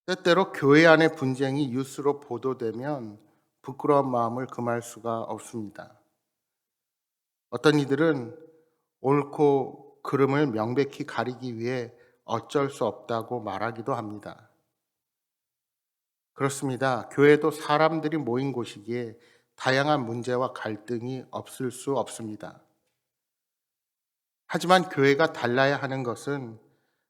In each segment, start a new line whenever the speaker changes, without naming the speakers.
때때로 교회 안의 분쟁이 뉴스로 보도되면 부끄러운 마음을 금할 수가 없습니다. 어떤 이들은 옳고 그름을 명백히 가리기 위해 어쩔 수 없다고 말하기도 합니다. 그렇습니다. 교회도 사람들이 모인 곳이기에 다양한 문제와 갈등이 없을 수 없습니다. 하지만 교회가 달라야 하는 것은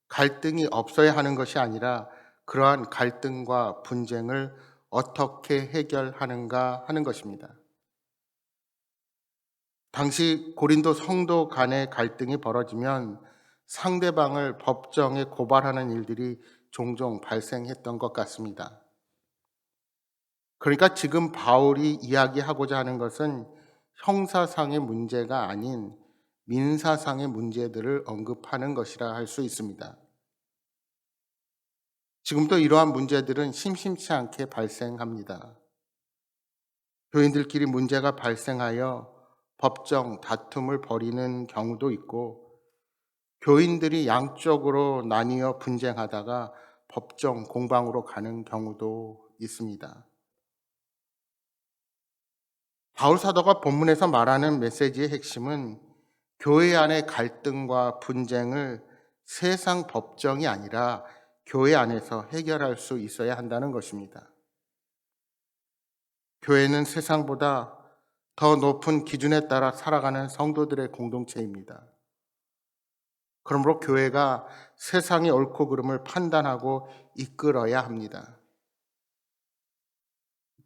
갈등이 없어야 하는 것이 아니라 그러한 갈등과 분쟁을 어떻게 해결하는가 하는 것입니다. 당시 고린도 성도 간의 갈등이 벌어지면 상대방을 법정에 고발하는 일들이 종종 발생했던 것 같습니다. 그러니까 지금 바울이 이야기하고자 하는 것은 형사상의 문제가 아닌 민사상의 문제들을 언급하는 것이라 할 수 있습니다. 지금도 이러한 문제들은 심심치 않게 발생합니다. 교인들끼리 문제가 발생하여 법정 다툼을 벌이는 경우도 있고, 교인들이 양쪽으로 나뉘어 분쟁하다가 법정 공방으로 가는 경우도 있습니다. 바울 사도가 본문에서 말하는 메시지의 핵심은 교회 안의 갈등과 분쟁을 세상 법정이 아니라 교회 안에서 해결할 수 있어야 한다는 것입니다. 교회는 세상보다 더 높은 기준에 따라 살아가는 성도들의 공동체입니다. 그러므로 교회가 세상의 옳고 그름을 판단하고 이끌어야 합니다.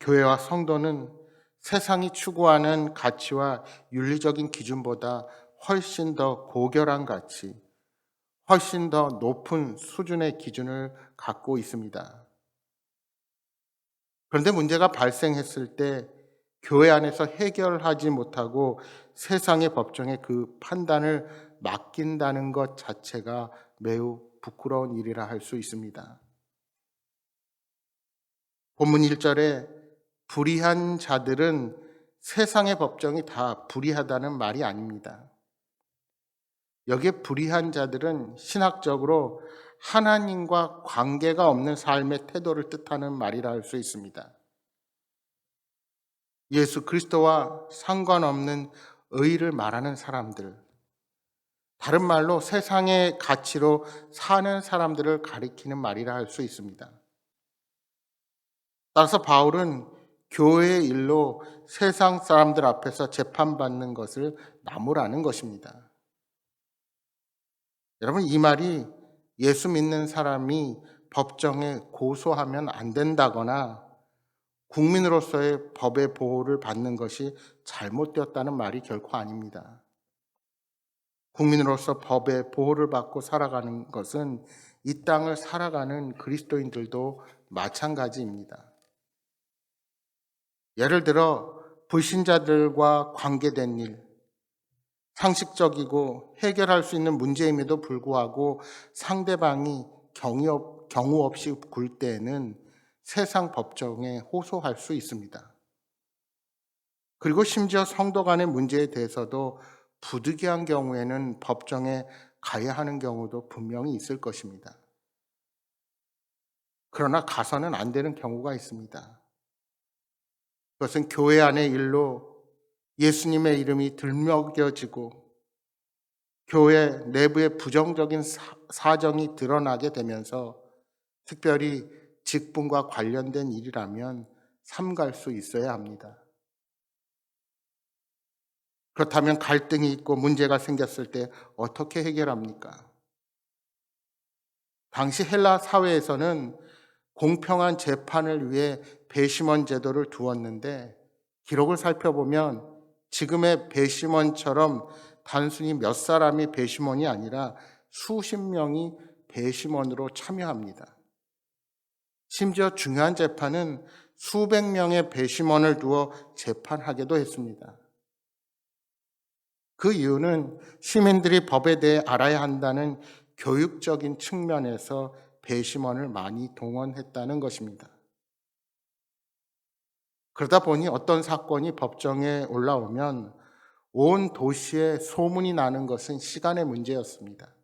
교회와 성도는 세상이 추구하는 가치와 윤리적인 기준보다 훨씬 더 고결한 가치, 훨씬 더 높은 수준의 기준을 갖고 있습니다. 그런데 문제가 발생했을 때 교회 안에서 해결하지 못하고 세상의 법정에 그 판단을 맡긴다는 것 자체가 매우 부끄러운 일이라 할 수 있습니다. 본문 1절에 불의한 자들은 세상의 법정이 다 불의하다는 말이 아닙니다. 여기에 불의한 자들은 신학적으로 하나님과 관계가 없는 삶의 태도를 뜻하는 말이라 할 수 있습니다. 예수 그리스도와 상관없는 의를 말하는 사람들, 다른 말로 세상의 가치로 사는 사람들을 가리키는 말이라 할 수 있습니다. 따라서 바울은 교회의 일로 세상 사람들 앞에서 재판받는 것을 나무라는 것입니다. 여러분, 이 말이 예수 믿는 사람이 법정에 고소하면 안 된다거나 국민으로서의 법의 보호를 받는 것이 잘못되었다는 말이 결코 아닙니다. 국민으로서 법의 보호를 받고 살아가는 것은 이 땅을 살아가는 그리스도인들도 마찬가지입니다. 예를 들어 불신자들과 관계된 일, 상식적이고 해결할 수 있는 문제임에도 불구하고 상대방이 경우 없이 굴 때에는 세상 법정에 호소할 수 있습니다. 그리고 심지어 성도 간의 문제에 대해서도 부득이한 경우에는 법정에 가야 하는 경우도 분명히 있을 것입니다. 그러나 가서는 안 되는 경우가 있습니다. 그것은 교회 안의 일로 예수님의 이름이 들먹여지고 교회 내부의 부정적인 사정이 드러나게 되면서 특별히 직분과 관련된 일이라면 삼갈 수 있어야 합니다. 그렇다면 갈등이 있고 문제가 생겼을 때 어떻게 해결합니까? 당시 헬라 사회에서는 공평한 재판을 위해 배심원 제도를 두었는데 기록을 살펴보면 지금의 배심원처럼 단순히 몇 사람이 배심원이 아니라 수십 명이 배심원으로 참여합니다. 심지어 중요한 재판은 수백 명의 배심원을 두어 재판하기도 했습니다. 그 이유는 시민들이 법에 대해 알아야 한다는 교육적인 측면에서 배심원을 많이 동원했다는 것입니다. 그러다 보니 어떤 사건이 법정에 올라오면 온 도시에 소문이 나는 것은 시간의 문제였습니다.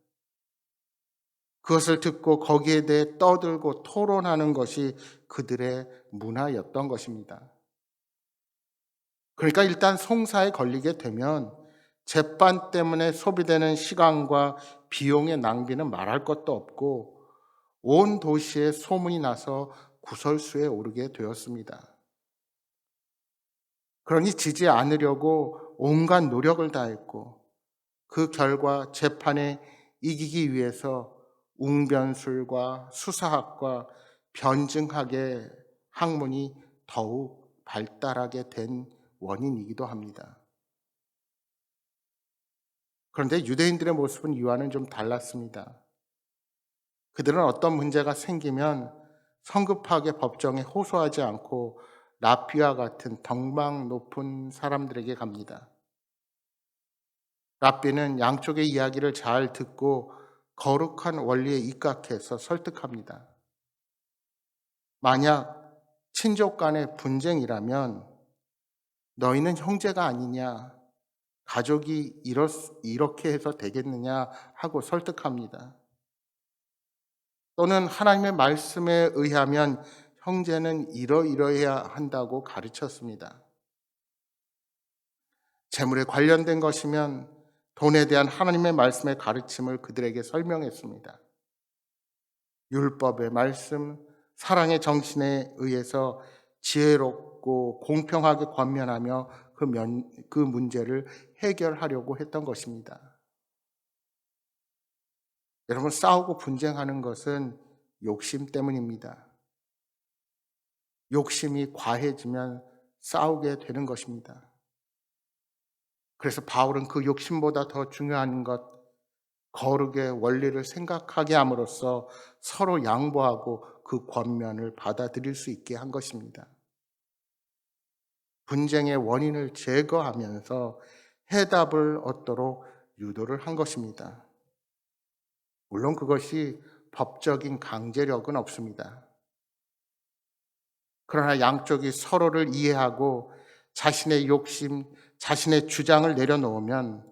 그것을 듣고 거기에 대해 떠들고 토론하는 것이 그들의 문화였던 것입니다. 그러니까 일단 송사에 걸리게 되면 재판 때문에 소비되는 시간과 비용의 낭비는 말할 것도 없고 온 도시에 소문이 나서 구설수에 오르게 되었습니다. 그러니 지지 않으려고 온갖 노력을 다했고 그 결과 재판에 이기기 위해서 웅변술과 수사학과 변증학의 학문이 더욱 발달하게 된 원인이기도 합니다. 그런데 유대인들의 모습은 이와는 좀 달랐습니다. 그들은 어떤 문제가 생기면 성급하게 법정에 호소하지 않고 랍비와 같은 덕망 높은 사람들에게 갑니다. 랍비는 양쪽의 이야기를 잘 듣고 거룩한 원리에 입각해서 설득합니다. 만약 친족 간의 분쟁이라면 너희는 형제가 아니냐, 가족이 이렇게 해서 되겠느냐 하고 설득합니다. 또는 하나님의 말씀에 의하면 형제는 이러이러해야 한다고 가르쳤습니다. 재물에 관련된 것이면 돈에 대한 하나님의 말씀의 가르침을 그들에게 설명했습니다. 율법의 말씀, 사랑의 정신에 의해서 지혜롭고 공평하게 권면하며 그 문제를 해결하려고 했던 것입니다. 여러분, 싸우고 분쟁하는 것은 욕심 때문입니다. 욕심이 과해지면 싸우게 되는 것입니다. 그래서 바울은 그 욕심보다 더 중요한 것, 거룩의 원리를 생각하게 함으로써 서로 양보하고 그 권면을 받아들일 수 있게 한 것입니다. 분쟁의 원인을 제거하면서 해답을 얻도록 유도를 한 것입니다. 물론 그것이 법적인 강제력은 없습니다. 그러나 양쪽이 서로를 이해하고 자신의 욕심, 자신의 주장을 내려놓으면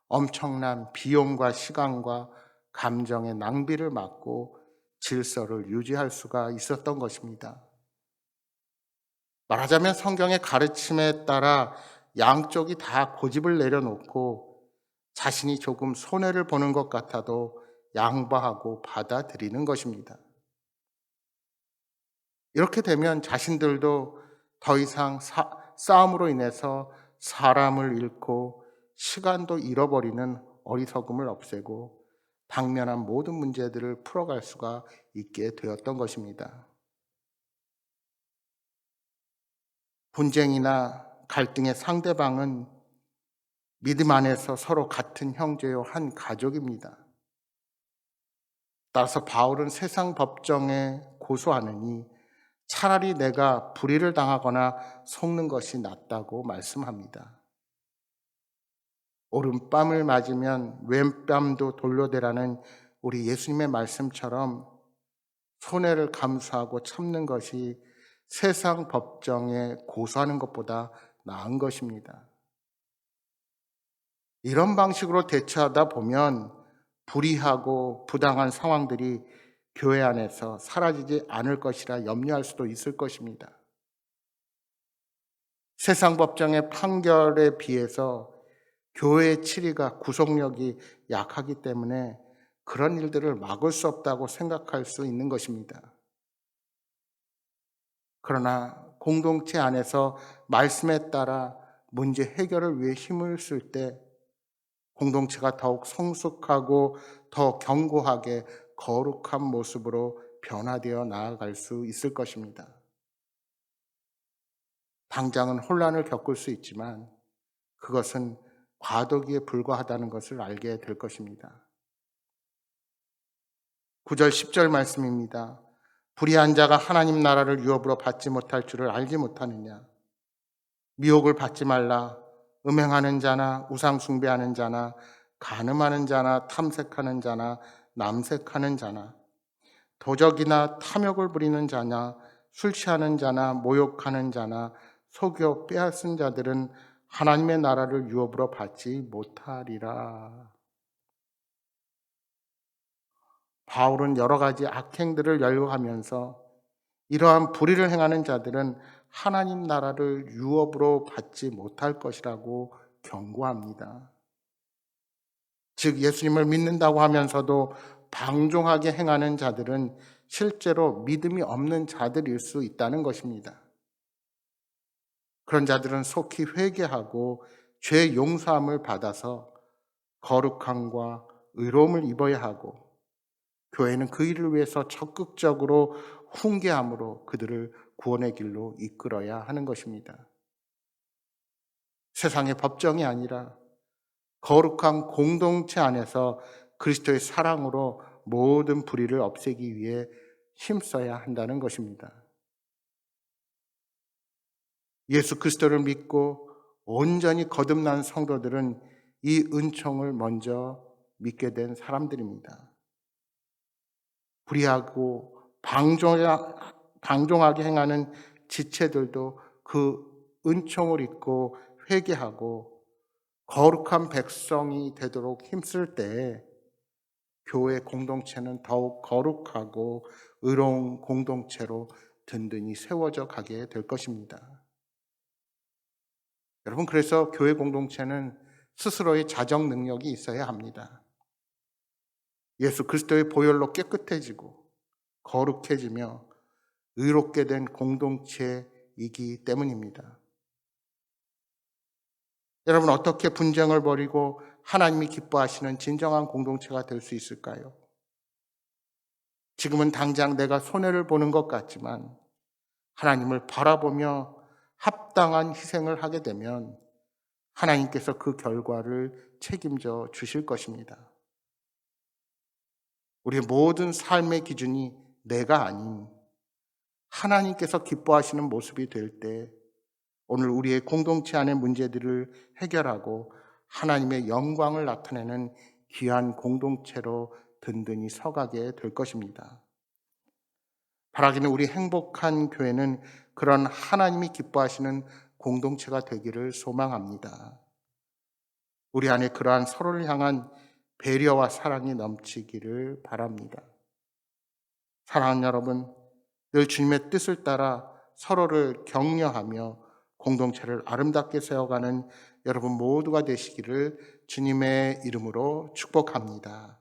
엄청난 비용과 시간과 감정의 낭비를 막고 질서를 유지할 수가 있었던 것입니다. 말하자면 성경의 가르침에 따라 양쪽이 다 고집을 내려놓고 자신이 조금 손해를 보는 것 같아도 양보하고 받아들이는 것입니다. 이렇게 되면 자신들도 더 이상 싸움으로 인해서 사람을 잃고 시간도 잃어버리는 어리석음을 없애고 당면한 모든 문제들을 풀어갈 수가 있게 되었던 것입니다. 분쟁이나 갈등의 상대방은 믿음 안에서 서로 같은 형제요 한 가족입니다. 따라서 바울은 세상 법정에 고소하느니 차라리 내가 불의를 당하거나 속는 것이 낫다고 말씀합니다. 오른뺨을 맞으면 왼뺨도 돌려대라는 우리 예수님의 말씀처럼 손해를 감수하고 참는 것이 세상 법정에 고소하는 것보다 나은 것입니다. 이런 방식으로 대처하다 보면 불이하고 부당한 상황들이 교회 안에서 사라지지 않을 것이라 염려할 수도 있을 것입니다. 세상 법정의 판결에 비해서 교회의 치리가 구속력이 약하기 때문에 그런 일들을 막을 수 없다고 생각할 수 있는 것입니다. 그러나 공동체 안에서 말씀에 따라 문제 해결을 위해 힘을 쓸 때 공동체가 더욱 성숙하고 더 견고하게 거룩한 모습으로 변화되어 나아갈 수 있을 것입니다. 당장은 혼란을 겪을 수 있지만 그것은 과도기에 불과하다는 것을 알게 될 것입니다. 9절 10절 말씀입니다. 불의한 자가 하나님 나라를 유업으로 받지 못할 줄을 알지 못하느냐. 미혹을 받지 말라. 음행하는 자나 우상 숭배하는 자나 간음하는 자나 탐색하는 자나 남색하는 자나 도적이나 탐욕을 부리는 자나 술 취하는 자나 모욕하는 자나 속여 빼앗은 자들은 하나님의 나라를 유업으로 받지 못하리라. 바울은 여러 가지 악행들을 열거하면서 이러한 불의를 행하는 자들은 하나님 나라를 유업으로 받지 못할 것이라고 경고합니다. 즉 예수님을 믿는다고 하면서도 방종하게 행하는 자들은 실제로 믿음이 없는 자들일 수 있다는 것입니다. 그런 자들은 속히 회개하고 죄 용서함을 받아서 거룩함과 의로움을 입어야 하고, 교회는 그 일을 위해서 적극적으로 훈계함으로 그들을 구원의 길로 이끌어야 하는 것입니다. 세상의 법정이 아니라 거룩한 공동체 안에서 그리스도의 사랑으로 모든 불의를 없애기 위해 힘써야 한다는 것입니다. 예수 그리스도를 믿고 온전히 거듭난 성도들은 이 은총을 먼저 믿게 된 사람들입니다. 불의하고 방종하게 행하는 지체들도 그 은총을 잊고 회개하고 거룩한 백성이 되도록 힘쓸 때 교회 공동체는 더욱 거룩하고 의로운 공동체로 든든히 세워져 가게 될 것입니다. 여러분, 그래서 교회 공동체는 스스로의 자정 능력이 있어야 합니다. 예수 그리스도의 보혈로 깨끗해지고 거룩해지며 의롭게 된 공동체이기 때문입니다. 여러분, 어떻게 분쟁을 벌이고 하나님이 기뻐하시는 진정한 공동체가 될 수 있을까요? 지금은 당장 내가 손해를 보는 것 같지만 하나님을 바라보며 합당한 희생을 하게 되면 하나님께서 그 결과를 책임져 주실 것입니다. 우리의 모든 삶의 기준이 내가 아닌 하나님께서 기뻐하시는 모습이 될 때 오늘 우리의 공동체 안의 문제들을 해결하고 하나님의 영광을 나타내는 귀한 공동체로 든든히 서가게 될 것입니다. 바라기는 우리 행복한 교회는 그런 하나님이 기뻐하시는 공동체가 되기를 소망합니다. 우리 안에 그러한 서로를 향한 배려와 사랑이 넘치기를 바랍니다. 사랑하는 여러분, 늘 주님의 뜻을 따라 서로를 격려하며 공동체를 아름답게 세워가는 여러분 모두가 되시기를 주님의 이름으로 축복합니다.